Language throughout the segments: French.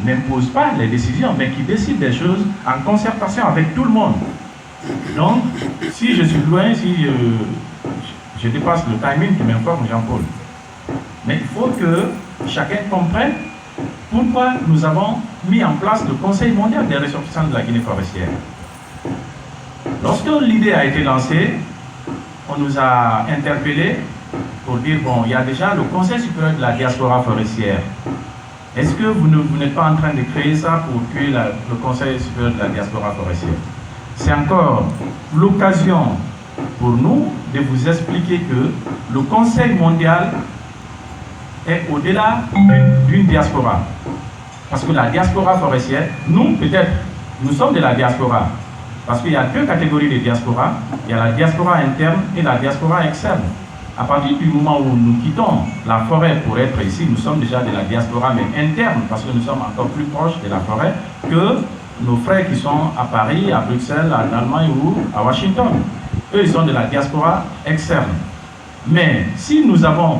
n'impose pas les décisions, mais qui décide des choses en concertation avec tout le monde. Donc, si je suis loin, si je dépasse le timing, tu m'informes, Jean-Paul. Mais il faut que chacun comprenne pourquoi nous avons mis en place le Conseil mondial des ressortissants de la Guinée forestière. Lorsque l'idée a été lancée, on nous a interpellés pour dire, bon, il y a déjà le Conseil supérieur de la diaspora forestière. Est-ce que vous n'êtes pas en train de créer ça pour tuer le Conseil supérieur de la diaspora forestière? C'est encore l'occasion pour nous de vous expliquer que le Conseil mondial est au-delà d'une diaspora. Parce que la diaspora forestière, nous, peut-être, nous sommes de la diaspora. Parce qu'il y a deux catégories de diaspora. Il y a la diaspora interne et la diaspora externe. À partir du moment où nous quittons la forêt pour être ici, nous sommes déjà de la diaspora, mais interne, parce que nous sommes encore plus proches de la forêt que nos frères qui sont à Paris, à Bruxelles, en Allemagne ou à Washington. Eux, ils sont de la diaspora externe. Mais si nous avons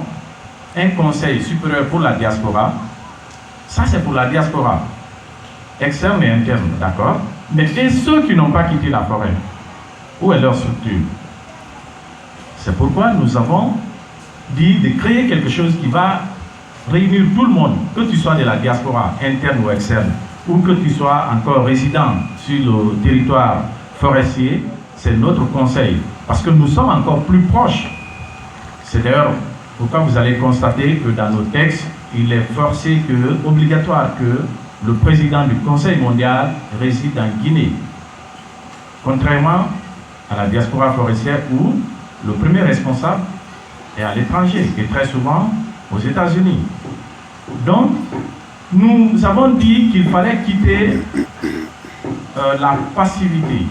un conseil supérieur pour la diaspora, ça c'est pour la diaspora externe et interne, d'accord? Mais et ceux qui n'ont pas quitté la forêt, où est leur structure? C'est pourquoi nous avons dit de créer quelque chose qui va réunir tout le monde, que tu sois de la diaspora interne ou externe, ou que tu sois encore résident sur le territoire forestier. C'est notre conseil, parce que nous sommes encore plus proches. C'est d'ailleurs pourquoi vous allez constater que dans nos textes, il est forcé que, obligatoire que le président du Conseil mondial réside en Guinée. Contrairement à la diaspora forestière où le premier responsable est à l'étranger, et très souvent aux États-Unis. Donc, nous avons dit qu'il fallait quitter la passivité.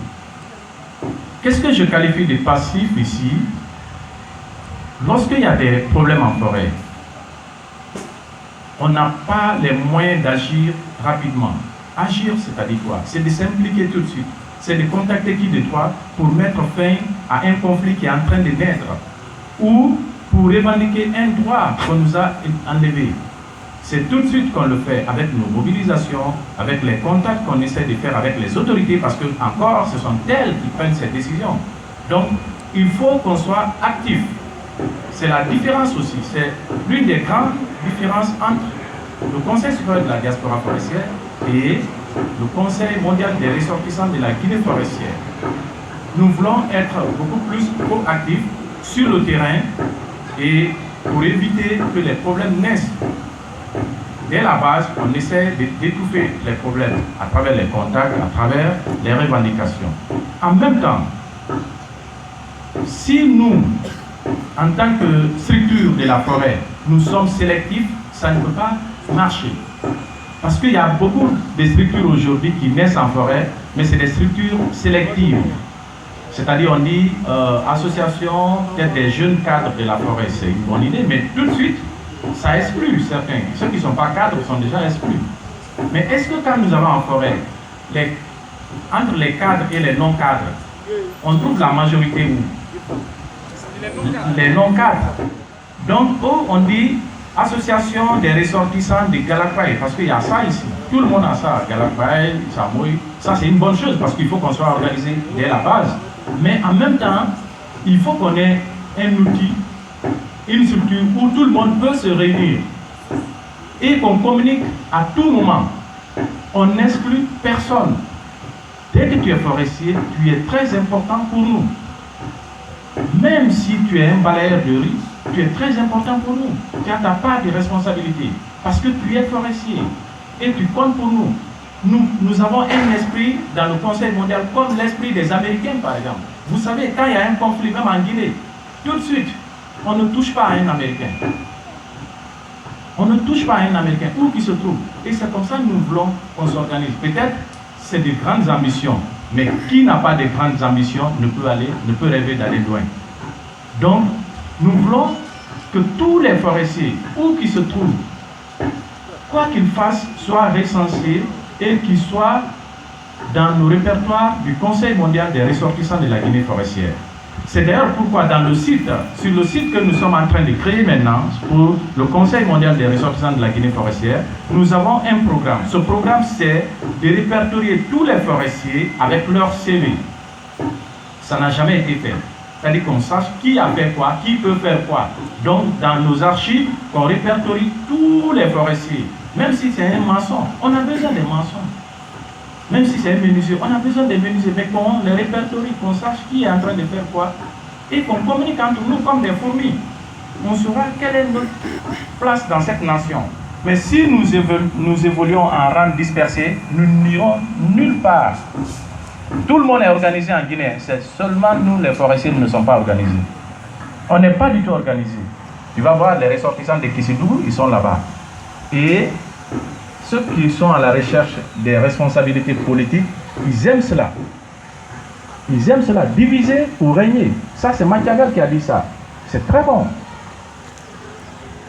Qu'est-ce que je qualifie de passif ici? Lorsqu'il y a des problèmes en forêt, on n'a pas les moyens d'agir rapidement. Agir, c'est-à-dire quoi? C'est de s'impliquer tout de suite. C'est de contacter qui de toi pour mettre fin à un conflit qui est en train de naître ou pour revendiquer un droit qu'on nous a enlevé. C'est tout de suite qu'on le fait avec nos mobilisations, avec les contacts qu'on essaie de faire avec les autorités parce que encore ce sont elles qui prennent ces décisions. Donc il faut qu'on soit actif. C'est la différence aussi, c'est l'une des grandes différences entre le Conseil supérieur de la diaspora forestière et le Conseil mondial des ressortissants de la Guinée forestière. Nous voulons être beaucoup plus proactifs sur le terrain et pour éviter que les problèmes naissent. Dès la base, on essaie d'étouffer les problèmes à travers les contacts, à travers les revendications. En même temps, si nous, en tant que structure de la forêt, nous sommes sélectifs, ça ne peut pas marcher. Parce qu'il y a beaucoup de structures aujourd'hui qui naissent en forêt, mais c'est des structures sélectives. C'est-à-dire, on dit association peut-être des jeunes cadres de la forêt, c'est une bonne idée, mais tout de suite, ça exclut certains. Ceux qui ne sont pas cadres sont déjà exclus. Mais est-ce que quand nous allons en forêt, entre les cadres et les non-cadres, on trouve la majorité où? Les non-cadres. Donc, on dit association des ressortissants de Galakbaye, parce qu'il y a ça ici. Tout le monde a ça, Galakbaye, Samoy. Ça, c'est une bonne chose, parce qu'il faut qu'on soit organisé dès la base. Mais en même temps, il faut qu'on ait un outil, une structure où tout le monde peut se réunir et qu'on communique à tout moment. On n'exclut personne. Dès que tu es forestier, tu es très important pour nous. Même si tu es un balayeur de riz, tu es très important pour nous. Tu as ta part de responsabilité parce que tu es forestier et tu comptes pour nous. Nous avons un esprit dans le Conseil mondial comme l'esprit des Américains, par exemple. Vous savez, quand il y a un conflit, même en Guinée, tout de suite, on ne touche pas à un Américain. On ne touche pas à un Américain, où qu'il se trouve. Et c'est comme ça que nous voulons qu'on s'organise. Peut-être c'est de grandes ambitions, mais qui n'a pas de grandes ambitions ne peut rêver d'aller loin. Donc, nous voulons que tous les forestiers, où qu'ils se trouvent, quoi qu'ils fassent, soient recensés et qu'ils soient dans le répertoire du Conseil mondial des ressortissants de la Guinée forestière. C'est d'ailleurs pourquoi dans le site, sur le site que nous sommes en train de créer maintenant pour le Conseil mondial des ressortissants de la Guinée forestière, nous avons un programme. Ce programme, c'est de répertorier tous les forestiers avec leur CV. Ça n'a jamais été fait. C'est-à-dire qu'on sache qui a fait quoi, qui peut faire quoi. Donc, dans nos archives, on répertorie tous les forestiers. Même si c'est un maçon, on a besoin des maçons. Même si c'est un menuisier, on a besoin des menuisiers, mais qu'on les répertorie, qu'on sache qui est en train de faire quoi, et qu'on communique entre nous comme des fourmis. On saura quelle est notre place dans cette nation. Mais si nous évoluons en rang dispersé, nous n'irons nulle part. Tout le monde est organisé en Guinée, c'est seulement nous, les forestiers, ne sommes pas organisés. On n'est pas du tout organisés. Tu vas voir les ressortissants de Kissidougou, ils sont là-bas. Et ceux qui sont à la recherche des responsabilités politiques, ils aiment cela. Ils aiment cela, diviser pour régner. Ça, c'est Machiavel qui a dit ça. C'est très bon.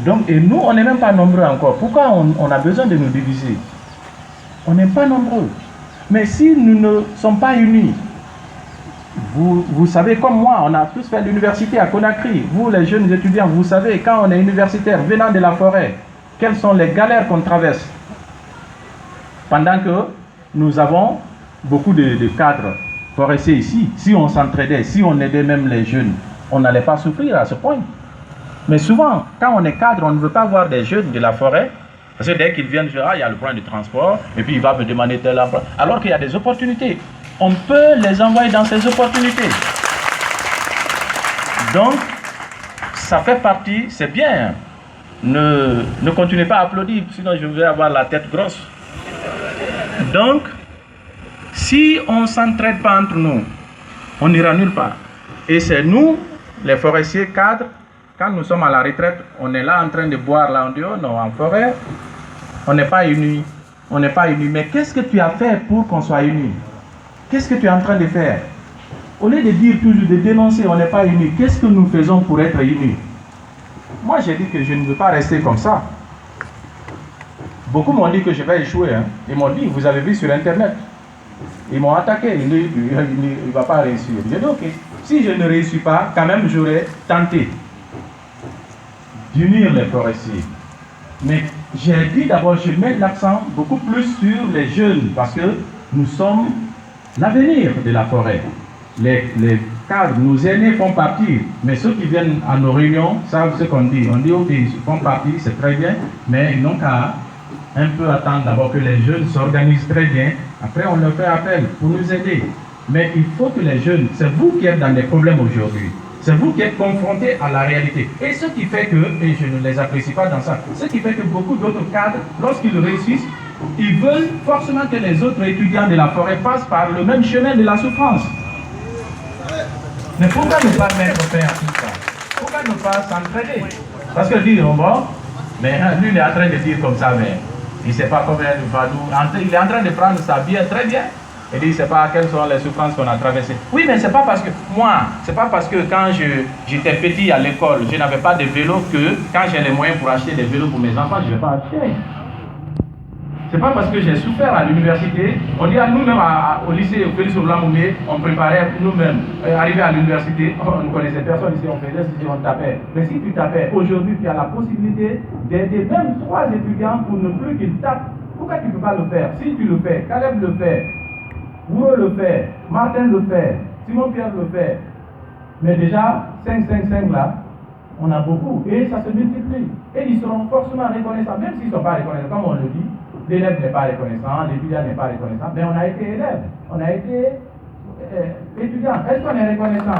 Donc, et nous, on n'est même pas nombreux encore. Pourquoi on a besoin de nous diviser? On n'est pas nombreux. Mais si nous ne sommes pas unis, vous savez, comme moi, on a tous fait l'université à Conakry. Vous, les jeunes étudiants, vous savez, quand on est universitaire, venant de la forêt, quelles sont les galères qu'on traverse? Pendant que nous avons beaucoup de cadres forestiers ici, si on s'entraidait, si on aidait même les jeunes, on n'allait pas souffrir à ce point. Mais souvent, quand on est cadre, on ne veut pas voir des jeunes de la forêt, parce que dès qu'ils viennent, il y a le point de transport, et puis il va me demander tel emploi. Alors qu'il y a des opportunités. On peut les envoyer dans ces opportunités. Donc, ça fait partie, c'est bien. Ne continuez pas à applaudir, sinon je vais avoir la tête grosse. Donc, si on ne s'entraide pas entre nous, on n'ira nulle part. Et c'est nous, les forestiers cadres, quand nous sommes à la retraite, on est là en train de boire là en dehors, non, en forêt, on n'est pas unis. On n'est pas unis. Mais qu'est-ce que tu as fait pour qu'on soit unis? Qu'est-ce que tu es en train de faire? Au lieu de dire toujours, de dénoncer, on n'est pas unis, qu'est-ce que nous faisons pour être unis? Moi, j'ai dit que je ne veux pas rester comme ça. Beaucoup m'ont dit que je vais échouer. Hein. Ils m'ont dit, vous avez vu sur Internet. Ils m'ont attaqué, il ne va pas réussir. J'ai dit, ok, si je ne réussis pas, quand même, j'aurais tenté d'unir les forestiers. Mais j'ai dit d'abord, je mets l'accent beaucoup plus sur les jeunes, parce que nous sommes l'avenir de la forêt. Les cadres, nos aînés font partie, mais ceux qui viennent à nos réunions savent ce qu'on dit. On dit, ok, ils font partie, c'est très bien, mais ils n'ont qu'à un peu attendre d'abord que les jeunes s'organisent très bien. Après, on leur fait appel pour nous aider. Mais il faut que les jeunes, c'est vous qui êtes dans des problèmes aujourd'hui. C'est vous qui êtes confrontés à la réalité. Et ce qui fait que, et je ne les apprécie pas dans ça, ce qui fait que beaucoup d'autres cadres, lorsqu'ils réussissent, ils veulent forcément que les autres étudiants de la forêt passent par le même chemin de la souffrance. Mais pourquoi ne pas mettre fin à tout ça? Pourquoi ne pas s'entraider? Parce que dire, bon, mais lui il est en train de dire comme ça, mais il ne sait pas combien il va nous... Il est en train de prendre sa bière très bien. Il dit, il ne sait pas quelles sont les souffrances qu'on a traversées. Oui, mais c'est pas parce que... Moi, c'est pas parce que quand j'étais petit à l'école, je n'avais pas de vélo que quand j'ai les moyens pour acheter des vélos pour mes enfants, je ne vais pas acheter. C'est pas parce que j'ai souffert à l'université. On dit à nous-mêmes, au lycée, au Félix Oulamoumé, on préparait nous-mêmes. Arrivé à l'université, on ne connaissait personne ici, on faisait ceci, on tapait. Mais si tu tapais, aujourd'hui, tu as la possibilité d'aider même 3 étudiants pour ne plus qu'ils tapent. Pourquoi tu ne peux pas le faire? Si tu le fais, Caleb le fait, Bourreau le fait, Martin le fait, Simon Pierre le fait. Mais déjà, 5 là, on a beaucoup. Et ça se multiplie. Et ils seront forcément reconnaissants, même s'ils ne sont pas reconnaissants, comme on le dit. L'élève n'est pas reconnaissant, l'étudiant n'est pas reconnaissant, mais on a été élève, on a été étudiant. Est-ce qu'on est reconnaissant?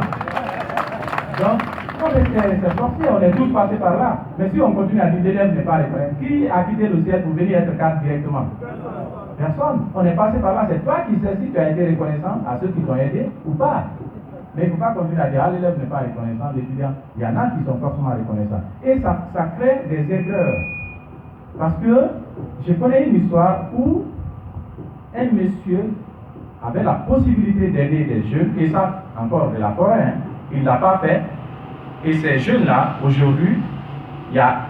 Donc, c'est forcé, on est tous passés par là. Mais si on continue à dire l'élève n'est pas reconnaissant, qui a quitté le ciel pour venir être cadre directement? Personne. On est passé par là, c'est toi qui sais si tu as été reconnaissant à ceux qui t'ont aidé ou pas. Mais il ne faut pas continuer à dire, ah, l'élève n'est pas reconnaissant, l'étudiant. Il y en a qui sont forcément reconnaissants. Et ça crée des erreurs. Parce que je connais une histoire où un monsieur avait la possibilité d'aider des jeunes, et ça encore de la forêt, hein. Il ne l'a pas fait. Et ces jeunes-là, aujourd'hui, il y a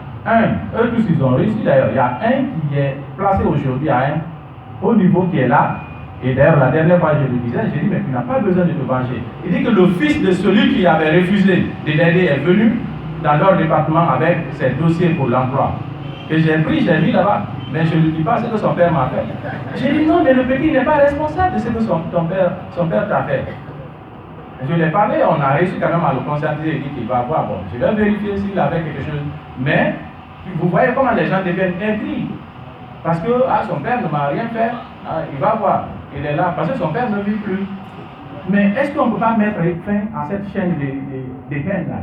eux tous ils ont réussi d'ailleurs, il y a un qui est placé aujourd'hui à un haut niveau qui est là, Et d'ailleurs, la dernière fois, je lui disais, j'ai dit, mais tu n'as pas besoin de te venger. Il dit que le fils de celui qui avait refusé de l'aider est venu dans leur département avec ses dossiers pour l'emploi. Et j'ai pris, j'ai mis là-bas. Mais je ne lui dis pas ce que son père m'a fait. J'ai dit non, mais le petit n'est pas responsable de ce que son père t'a fait. Je lui ai parlé, on a réussi quand même à le conscientiser. Il dit qu'il va voir. Bon, je vais vérifier s'il avait quelque chose. Mais vous voyez comment les gens deviennent intrigues. Parce que son père ne m'a rien fait. Il va voir. Il est là. Parce que son père ne vit plus. Mais est-ce qu'on ne peut pas mettre fin à cette chaîne de haine là?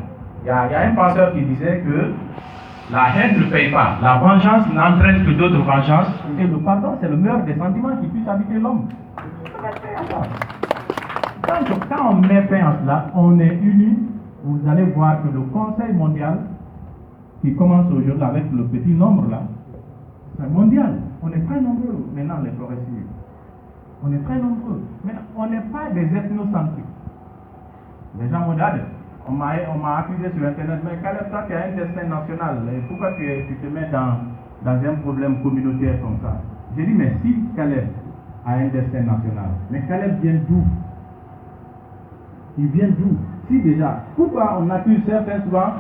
Il y a un penseur qui disait que la haine ne paye pas. La vengeance n'entraîne que d'autres vengeances. Et le pardon, c'est le meilleur des sentiments qui puisse habiter l'homme. Quand on met fin à cela, on est unis. Vous allez voir que le Conseil mondial, qui commence aujourd'hui avec le petit nombre là, c'est mondial. On est très nombreux maintenant, les progressistes. On est très nombreux. Mais on n'est pas des ethnocentriques. Les gens m'ont dit, on m'a accusé sur Internet, mais Caleb, toi tu as un destin national, pourquoi tu te mets dans un problème communautaire comme ça? J'ai dit, mais si Caleb a un destin national, mais Caleb vient d'où? Il vient d'où? Si déjà, pourquoi on accuse certains souvent,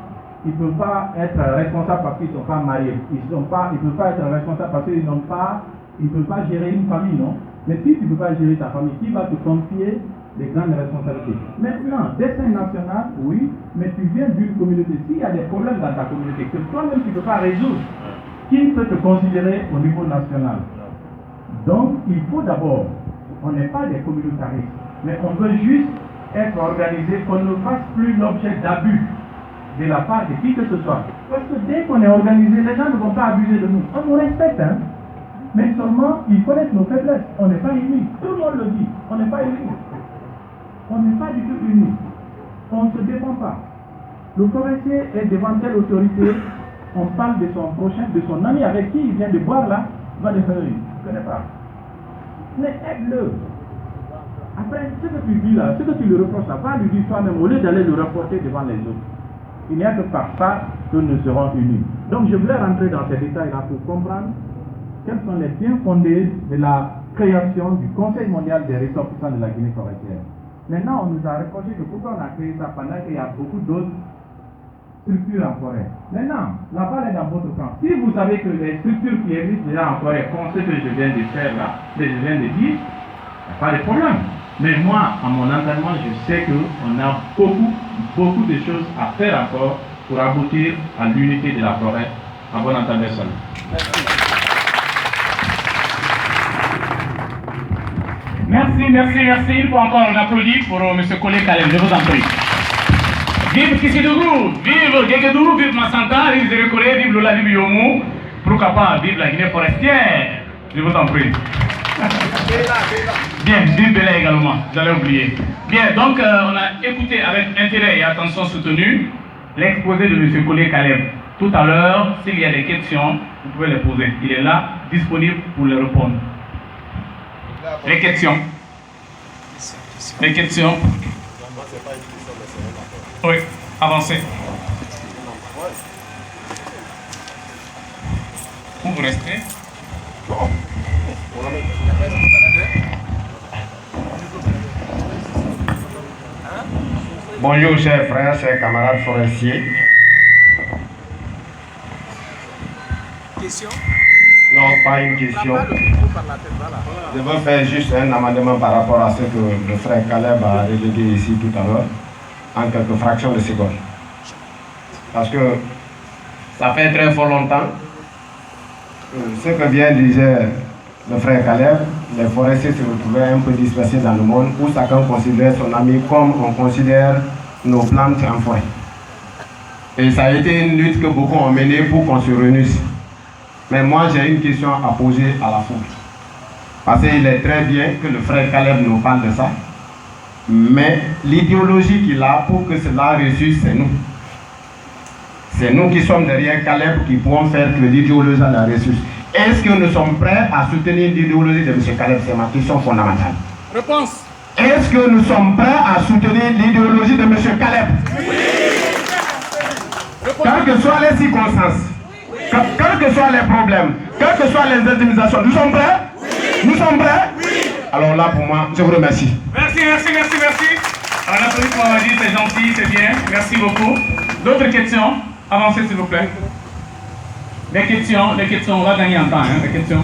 ils ne peuvent pas être responsables parce qu'ils ne sont pas mariés, ils ne peuvent pas être responsables parce qu'ils ne peuvent pas gérer une famille, non? Mais si tu ne peux pas gérer ta famille, qui va te confier des grandes responsabilités? Maintenant, destin national, oui, mais tu viens d'une communauté. S'il y a des problèmes dans ta communauté que toi-même tu ne peux pas résoudre, qui peut te considérer au niveau national? Donc, il faut d'abord, on n'est pas des communautaristes, mais on veut juste être organisé, qu'on ne fasse plus l'objet d'abus de la part de qui que ce soit. Parce que dès qu'on est organisé, les gens ne vont pas abuser de nous. On nous respecte, hein. Mais seulement, ils connaissent nos faiblesses. On n'est pas unis. Tout le monde le dit. On n'est pas unis. On n'est pas du tout unis. On ne se défend pas. Le forestier est devant telle autorité. On parle de son prochain, de son ami avec qui il vient de boire là. Il va dire, je ne connais pas. Mais aide-le. Après, ce que tu dis là, ce que tu lui reproches, ça va lui dire toi-même, au lieu d'aller le reporter devant les autres. Il n'y a que par ça que nous serons unis. Donc je voulais rentrer dans ces détails-là pour comprendre quels sont les biens fondés de la création du Conseil mondial des ressortissants de la Guinée forestière. Maintenant, on nous a reproché que pourquoi on a créé ça pendant qu'il y a beaucoup d'autres structures en forêt. Maintenant, la balle est dans votre camp. Si vous savez que les structures qui existent déjà en forêt font ce que je viens de faire là, ce que je viens de dire, il n'y a pas de problème. Mais moi, à mon entraînement, je sais qu'on a beaucoup de choses à faire encore pour aboutir à l'unité de la forêt. À bon entendeur, salut. Merci. Il faut encore un applaudissement pour M. Collé Kalem. Je vous en prie. Vive Kissidougou, vive Guéguédougou, vive Massanta, vive Zérekolé, vive Lola, vive Yomou. Pourquoi pas, vive la Guinée forestière. Je vous en prie. Bien, vive Bélé également, j'allais oublier. Bien, donc on a écouté avec intérêt et attention soutenue l'exposé de M. Collé Kalem. Tout à l'heure, s'il y a des questions, vous pouvez les poser. Il est là, disponible pour les répondre. Les questions. Oui, avancez. Où vous restez? Bonjour chers frères, chers camarades forestiers. Question? Non, pas une question. Je veux faire juste un amendement par rapport à ce que le frère Caleb a relégué ici tout à l'heure, en quelques fractions de secondes. Parce que ça fait très fort longtemps. Ce que vient disait le frère Caleb, les forestiers se retrouvaient un peu dispersés dans le monde où chacun considérait son ami comme on considère nos plantes en forêt. Et ça a été une lutte que beaucoup ont menée pour qu'on se réunisse. Mais moi j'ai une question à poser à la foule. Parce qu'il est très bien que le frère Caleb nous parle de ça. Mais l'idéologie qu'il a pour que cela réussisse, c'est nous. C'est nous qui sommes derrière Caleb qui pouvons faire que l'idéologie la réussisse. Est-ce que nous sommes prêts à soutenir l'idéologie de M. Caleb? C'est ma question fondamentale. Réponse. Est-ce que nous sommes prêts à soutenir l'idéologie de M. Caleb? Oui. Quelles que soient les circonstances, quels que soient les problèmes, quelles que soient les indemnisations, nous sommes prêts? Oui. Nous sommes prêts? Oui. Alors là, pour moi, je vous remercie. Merci. Un applaudissement, on va dire, c'est gentil, c'est bien. Merci beaucoup. D'autres questions? Avancez, s'il vous plaît. Les questions, on va gagner en temps, hein, les questions.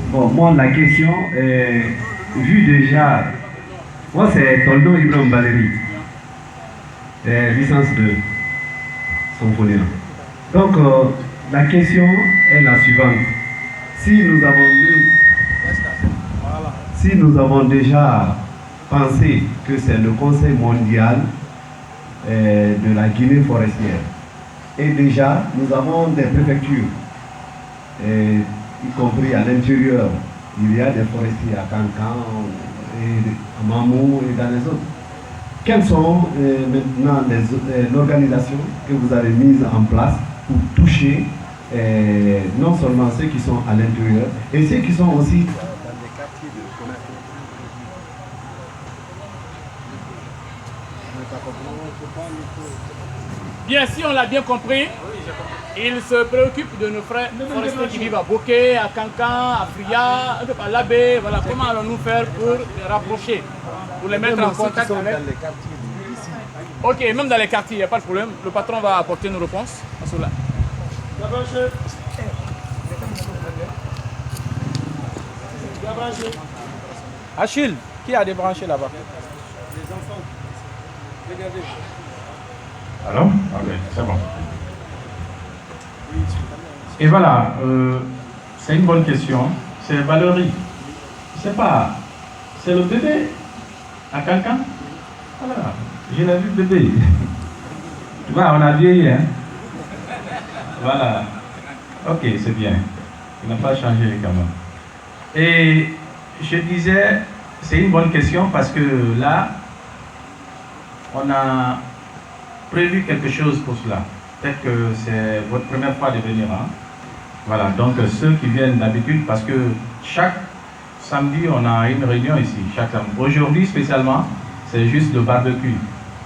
Bon, moi, la question, vu déjà, moi, c'est Toldo Ibrahim Valérie, licence de symphonie. Donc, la question est la suivante. Si nous avons déjà pensé que c'est le Conseil mondial de la Guinée forestière, et déjà, nous avons des préfectures, y compris à l'intérieur. Il y a des forestiers à Cancan, à Mamou et dans les autres. Quelles sont maintenant les organisations que vous avez mises en place pour toucher non seulement ceux qui sont à l'intérieur, et ceux qui sont aussi dans les quartiers de commerce? Bien, si on l'a bien compris, il se préoccupe de nos frères forestiers qui vivent à Bokeh, à Cancan, à Fria, un peu par Labé. Voilà, comment allons-nous faire pour les rapprocher, pour les mettre en contact avec... Ok, même dans les quartiers, il n'y a pas de problème. Le patron va apporter une réponse à cela. Achille, qui a débranché là-bas? Les enfants. Regardez. Alors? Ok, c'est bon. Et voilà, c'est une bonne question. C'est Valérie. Je sais pas, c'est le bébé à quelqu'un? Voilà, je l'ai vu bébé. Tu vois, on a vieilli, hein? Voilà. Ok, c'est bien. Il n'a pas changé quand même. Et je disais, c'est une bonne question parce que là, on a prévu quelque chose pour cela. Peut-être que c'est votre première fois de venir. Hein? Voilà, donc ceux qui viennent d'habitude, parce que chaque samedi, on a une réunion ici. Chaque samedi. Aujourd'hui, spécialement, c'est juste le barbecue.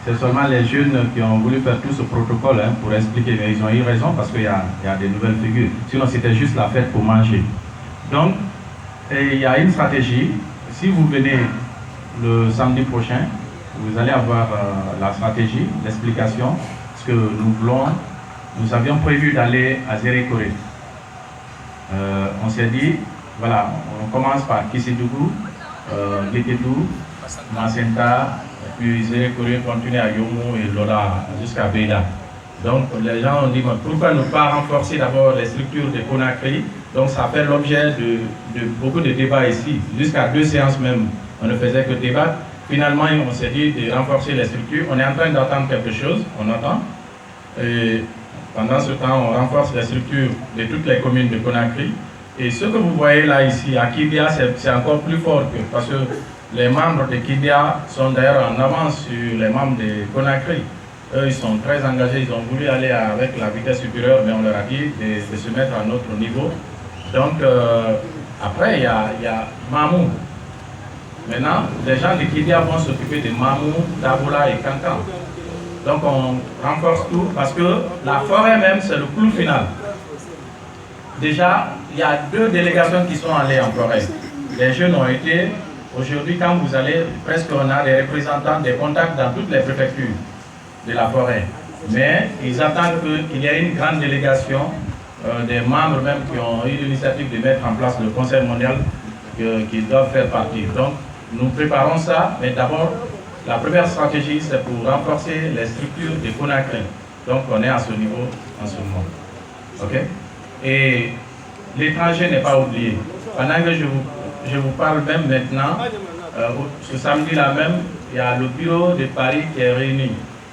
C'est seulement les jeunes qui ont voulu faire tout ce protocole hein, pour expliquer. Mais ils ont eu raison parce qu'il y a des nouvelles figures. Sinon, c'était juste la fête pour manger. Donc, il y a une stratégie. Si vous venez le samedi prochain, vous allez avoir la stratégie, l'explication, ce que nous voulons. Nous avions prévu d'aller à Zérékoré. On s'est dit, voilà, on commence par Kissidougou, Guétédou, Macenta, puis Zérékoré continue à Yomo et Lola jusqu'à Béda. Donc les gens ont dit, pourquoi ne pas renforcer d'abord les structures de Conakry? Donc ça fait l'objet de beaucoup de débats ici, jusqu'à 2 séances même, on ne faisait que débattre. Finalement, on s'est dit de renforcer les structures. On est en train d'attendre quelque chose, on attend. Et pendant ce temps, on renforce les structures de toutes les communes de Conakry. Et ce que vous voyez là, ici, à Kibia, c'est encore plus fort parce que les membres de Kibia sont d'ailleurs en avance sur les membres de Conakry. Eux, ils sont très engagés, ils ont voulu aller avec la vitesse supérieure, mais on leur a dit de se mettre à notre niveau. Donc, après, il y a Mamou. Maintenant, les gens de Kibia vont s'occuper de Mamou, Dabola et Cancan. Donc on renforce tout parce que la forêt même, c'est le clou final. Déjà, il y a 2 délégations qui sont allées en forêt. Les jeunes ont été, aujourd'hui quand vous allez, presque on a des représentants, des contacts dans toutes les préfectures de la forêt. Mais ils attendent qu'il y ait une grande délégation, des membres même qui ont eu l'initiative de mettre en place le Conseil mondial qui doivent faire partie. Donc, nous préparons ça, mais d'abord, la première stratégie, c'est pour renforcer les structures de Conakry. Donc, on est à ce niveau en ce moment. OK? Et l'étranger n'est pas oublié. Pendant que je vous parle même maintenant, ce samedi-là même, il y a le bureau de Paris qui est réuni.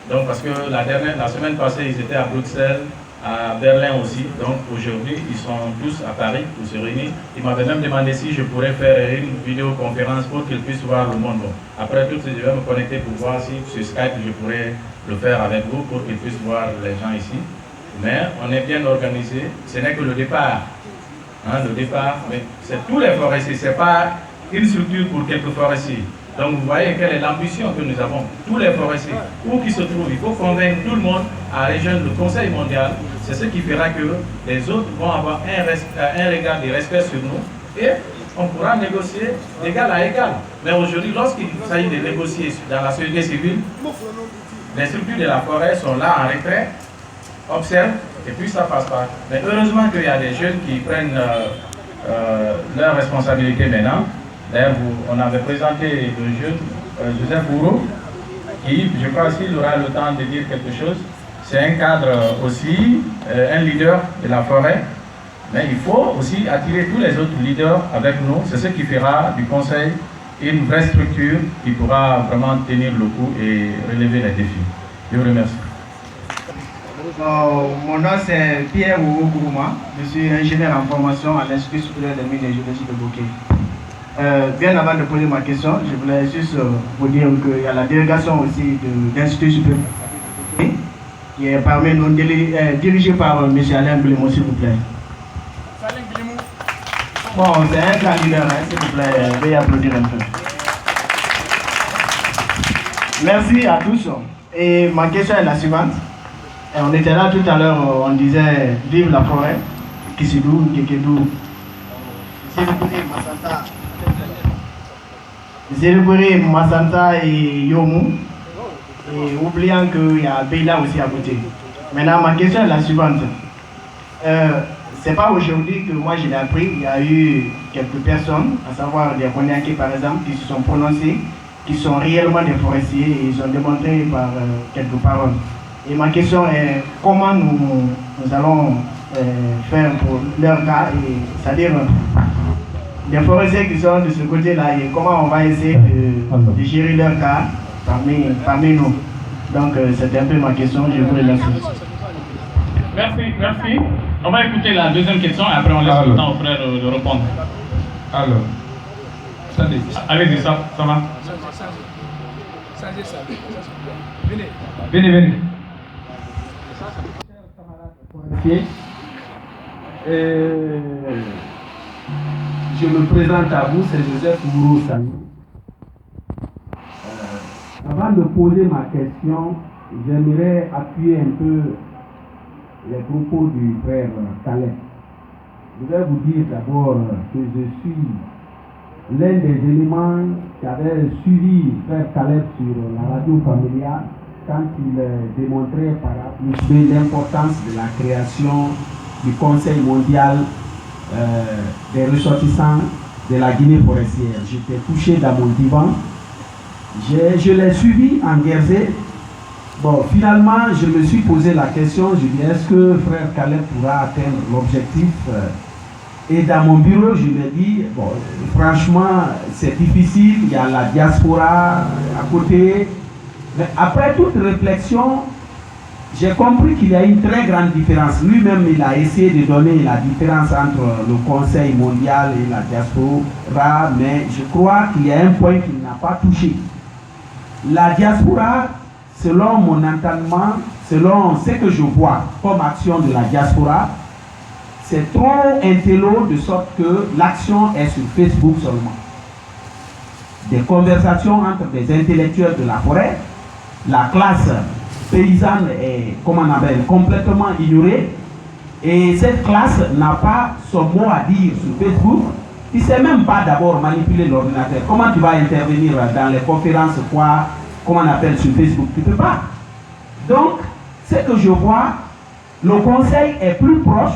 Donc, parce que la semaine passée, ils étaient à Bruxelles, à Berlin aussi. Donc aujourd'hui, ils sont tous à Paris pour se réunir. Ils m'avaient même demandé si je pourrais faire une vidéoconférence pour qu'ils puissent voir le monde. Bon, après tout, je vais me connecter pour voir si sur Skype, je pourrais le faire avec vous pour qu'ils puissent voir les gens ici. Mais on est bien organisé. Ce n'est que le départ. Hein, le départ, mais c'est tous les forestiers. Ce n'est pas une structure pour quelques forestiers. Donc vous voyez quelle est l'ambition que nous avons. Tous les forestiers, où qu'ils se trouvent, il faut convaincre tout le monde à rejoindre le Conseil mondial. C'est ce qui fera que les autres vont avoir un regard de respect sur nous. Et on pourra négocier d'égal à égal. Mais aujourd'hui, lorsqu'il s'agit de négocier dans la société civile, les structures de la forêt sont là en retrait, observent, et puis ça passe pas. Mais heureusement qu'il y a des jeunes qui prennent leurs responsabilités maintenant. D'ailleurs, on avait présenté le jeune Joseph Bourreau, qui, je crois qu'il aura le temps de dire quelque chose. C'est un cadre aussi, un leader de la forêt. Mais il faut aussi attirer tous les autres leaders avec nous. C'est ce qui fera du conseil une vraie structure qui pourra vraiment tenir le coup et relever les défis. Je vous remercie. Mon nom c'est Pierre Ououkouma. Je suis ingénieur en formation à l'Institut supérieur des mines et géologie de Bokeh. Bien avant de poser ma question, je voulais juste vous dire qu'il y a la délégation aussi de l'Institut supérieur qui est parmi nous, dirigée par M. Alain Blémont, s'il vous plaît. Bon, c'est un grand leader, hein, s'il vous plaît, veuillez applaudir un peu. Merci à tous. Et ma question est la suivante. Et on était là tout à l'heure, on disait vive la forêt, Kisidou, Kekedou, Zélébouré, Massanta et Yomu, et oubliant qu'il y a Beila aussi à côté. Maintenant, ma question est la suivante. C'est pas aujourd'hui que moi je l'ai appris, il y a eu quelques personnes, à savoir des Konyakés par exemple, qui se sont prononcés, qui sont réellement des forestiers et ils ont démontré par quelques paroles. Et ma question est comment nous allons faire pour leur cas, c'est-à-dire les forestiers qui sont de ce côté-là, et comment on va essayer de gérer leur cas parmi nous. Donc c'était un peu ma question, je vous remercie. Merci. On va écouter la deuxième question et après on laisse le temps aux frères de répondre. Alors, allez-y, ça va. Venez. Je me présente à vous, c'est Joseph Bourreau Samy. Avant de poser ma question, j'aimerais appuyer un peu les propos du frère Caleb. Je vais vous dire d'abord que je suis l'un des éléments qui avait suivi frère Caleb sur la radio familiale quand il démontrait par exemple l'importance de la création du Conseil mondial des ressortissants de la Guinée forestière. J'étais touché dans mon divan. Je l'ai suivi en Guérzé. Bon, finalement, je me suis posé la question, je dis, est-ce que frère Caleb pourra atteindre l'objectif? Et dans mon bureau, je me dis, bon, franchement, c'est difficile, il y a la diaspora à côté. Mais après toute réflexion, j'ai compris qu'il y a une très grande différence. Lui-même, il a essayé de donner la différence entre le Conseil mondial et la diaspora, mais je crois qu'il y a un point qu'il n'a pas touché. La diaspora, selon mon entendement, selon ce que je vois comme action de la diaspora, c'est trop intello de sorte que l'action est sur Facebook seulement. Des conversations entre des intellectuels de la forêt, la classe paysanne est, comment on appelle, complètement ignorée, et cette classe n'a pas son mot à dire sur Facebook. Il ne sait même pas d'abord manipuler l'ordinateur. Comment tu vas intervenir dans les conférences, quoi, comment on appelle sur Facebook? Tu ne peux pas. Donc, ce que je vois, le conseil est plus proche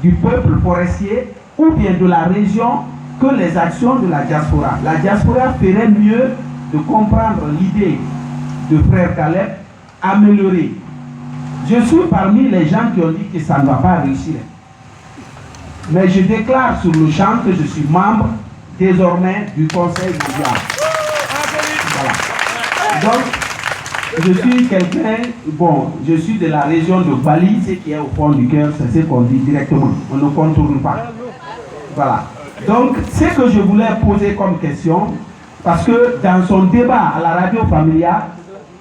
du peuple forestier ou bien de la région que les actions de la diaspora. La diaspora ferait mieux de comprendre l'idée de frère Caleb, améliorer. Je suis parmi les gens qui ont dit que ça ne va pas réussir. Mais je déclare sur le champ que je suis membre désormais du Conseil mondial. Voilà. Donc, je suis quelqu'un, bon, je suis de la région de Bali, ce qui est au fond du cœur, c'est ce qu'on dit directement. On ne contourne pas. Voilà. Donc, ce que je voulais poser comme question, parce que dans son débat à la radio familiale,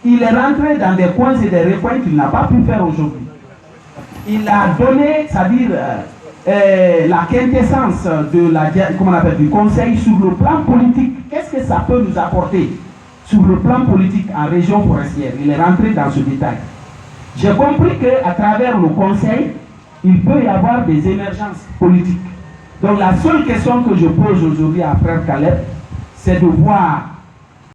il est rentré dans des coins et des recoins qu'il n'a pas pu faire aujourd'hui. Il a donné, c'est-à-dire la quintessence de la, comment on appelle, du conseil sur le plan politique. Qu'est-ce que ça peut nous apporter sur le plan politique en région forestière? Il est rentré dans ce détail. J'ai compris qu'à travers le conseil, il peut y avoir des émergences politiques. Donc la seule question que je pose aujourd'hui à frère Caleb, c'est de voir